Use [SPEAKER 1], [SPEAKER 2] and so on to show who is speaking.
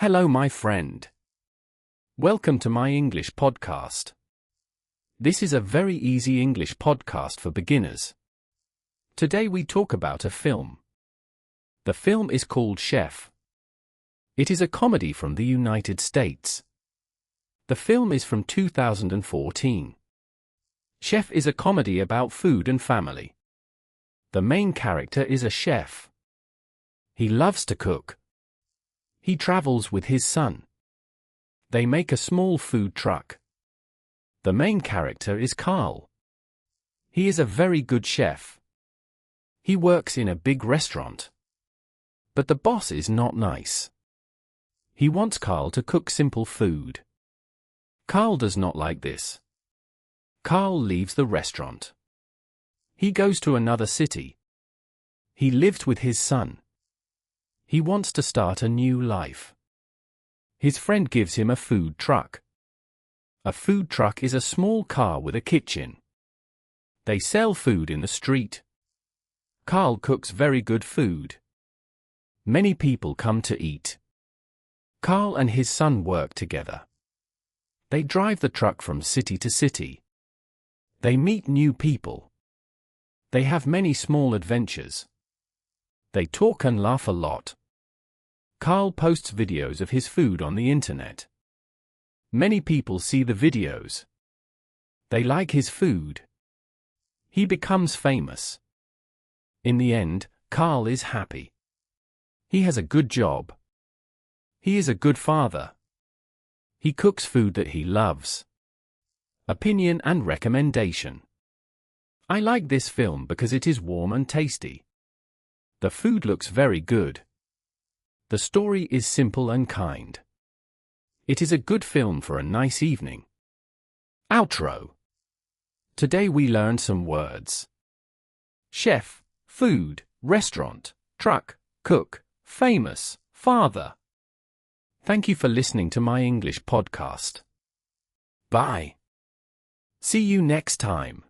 [SPEAKER 1] Hello, my friend. Welcome to my English podcast. This is a very easy English podcast for beginners. Today we talk about a film. The film is called Chef. It is a comedy from the United States. The film is from 2014. Chef is a comedy about food and family. The main character is a chef. He loves to cook. He travels with his son. They make a small food truck. The main character is Carl. He is a very good chef. He works in a big restaurant. But the boss is not nice. He wants Carl to cook simple food. Carl does not like this. Carl leaves the restaurant. He goes to another city. He lives with his son. He wants to start a new life. His friend gives him a food truck. A food truck is a small car with a kitchen. They sell food in the street. Carl cooks very good food. Many people come to eat. Carl and his son work together. They drive the truck from city to city. They meet new people. They have many small adventures. They talk and laugh a lot. Carl posts videos of his food on the internet. Many people see the videos. They like his food. He becomes famous. In the end, Carl is happy. He has a good job. He is a good father. He cooks food that he loves. Opinion and recommendation. I like this film because it is warm and tasty. The food looks very good. The story is simple and kind. It is a good film for a nice evening. Outro. Today we learned some words. Chef, food, restaurant, truck, cook, famous, father. Thank you for listening to my English podcast. Bye. See you next time.